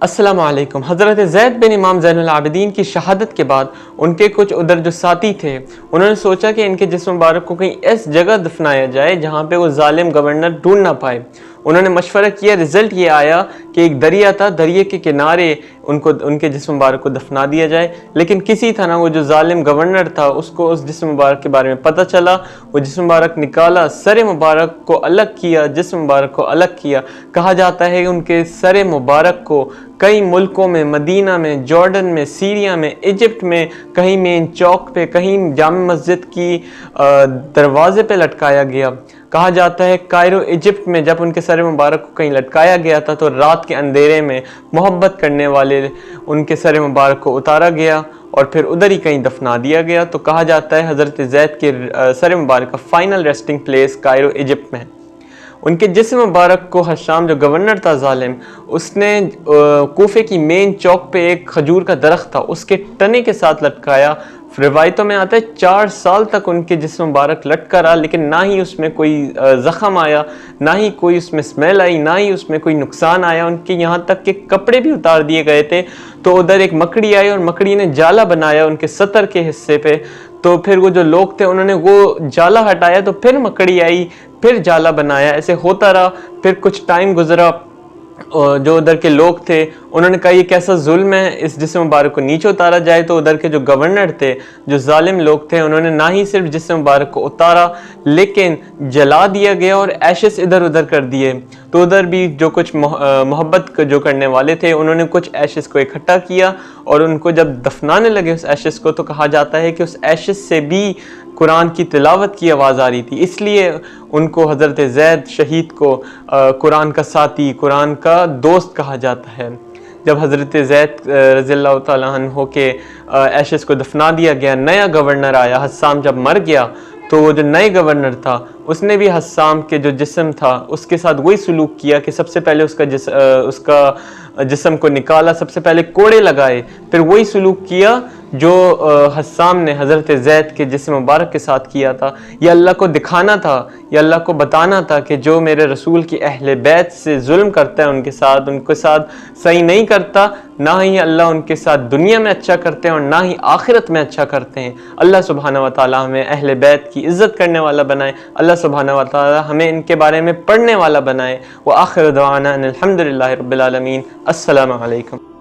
अस्सलामु अलैकुम। हज़रत ज़ैद बिन इमाम ज़ैनुल आबिदीन की शहादत के बाद उनके कुछ उधर जो साथी थे उन्होंने सोचा कि इनके जिस्म मुबारक को कहीं ऐसी जगह दफनाया जाए जहाँ पे वो जालिम गवर्नर ढूंढ ना पाए। उन्होंने मशवरा किया, रिज़ल्ट ये आया कि एक दरिया था, दरिया के किनारे उनके जिस्म मुबारक को दफना दिया जाए। लेकिन किसी तरह वो जो जालिम गवर्नर था उसको उस जिस्म मुबारक के बारे में पता चला। वो जिस्म मुबारक निकाला, सर मुबारक को अलग किया, जिस्म मुबारक को अलग किया। कहा जाता है कि उनके सर मुबारक को कई मुल्कों में, मदीना में, जॉर्डन में, सीरिया में, इजिप्ट में, कहीं मेन चौक पे, कहीं जामा मस्जिद की दरवाजे पे लटकाया गया। कहा जाता है कायरो इजिप्ट में जब उनके सर मुबारक को कहीं लटकाया गया था तो रात के अंधेरे में मोहब्बत करने वाले उनके सर मुबारक को उतारा गया और फिर उधर ही कहीं दफना दिया गया। तो कहा जाता है हज़रत ज़ैद के सर मुबारक का final resting place Cairo Egypt में है। उनके जिस्म मुबारक को हशाम जो गवर्नर था जालिम, उसने कूफे की मेन चौक पे एक खजूर का दरख्त था उसके तने के साथ लटकाया। रिवायतों में आता है 4 साल तक उनके जिस्म मुबारक लटका रहा, लेकिन ना ही उसमें कोई ज़ख़म आया, ना ही कोई उसमें स्मेल आई, ना ही उसमें कोई नुकसान आया। उनके यहाँ तक के कपड़े भी उतार दिए गए थे। तो उधर एक मकड़ी आई और मकड़ी ने जाला बनाया उनके सतर के हिस्से पे। तो फिर वो जो लोग थे उन्होंने वो जाला हटाया तो फिर मकड़ी आई, फिर जाला बनाया। ऐसे होता रहा। फिर कुछ टाइम गुजरा, जो उधर के लोग थे उन्होंने कहा ये कैसा जुल्म है, इस जिस्म मुबारक को नीचे उतारा जाए। तो उधर के जो गवर्नर थे, जो जालिम लोग थे, उन्होंने ना ही सिर्फ जिस्म मुबारक को उतारा लेकिन जला दिया गया और एशेस इधर उधर कर दिए। तो उधर भी जो कुछ मोहब्बत जो करने वाले थे उन्होंने कुछ एशेस को इकट्ठा किया और उनको जब दफनाने लगे उस एशेस को, तो कहा जाता है कि उस एशेस से भी कुरान की तिलावत की आवाज़ आ रही थी। इसलिए उनको हज़रत ज़ैद शहीद को कुरान का साथी, कुरान का दोस्त कहा जाता है। जब हज़रत ज़ैद रज़ियल्लाहु ताला अन्हु के एशेस को दफना दिया गया, नया गवर्नर आया। हस्साम जब मर गया तो वो जो नए गवर्नर था उसने भी हस्साम के जो जिस्म था उसके साथ वही सलूक किया कि सबसे पहले उसका जिस्म को निकाला, सबसे पहले कोड़े लगाए, फिर वही सलूक किया जो हस्साम ने हज़रत ज़ैद के जिस्म मुबारक के साथ किया था। यह अल्लाह को दिखाना था, यह अल्लाह को बताना था कि जो मेरे रसूल की अहले बैत से जुल्म करता है उनके साथ सही नहीं करता, ना ही अल्लाह उनके साथ दुनिया में अच्छा करते हैं और ना ही आखिरत में अच्छा करते हैं। अल्लाह सुब्हानहू व तआला हमें अहले बैत की इज़्ज़त करने वाला बनाए। अल्लाह सुब्हानहू व तआला हमें इनके बारे में पढ़ने वाला बनाए। व आखिर दवाना अनिल हम्दुलिल्लाहि रब्बिल आलमीन। अस्सलामु अलैकुम।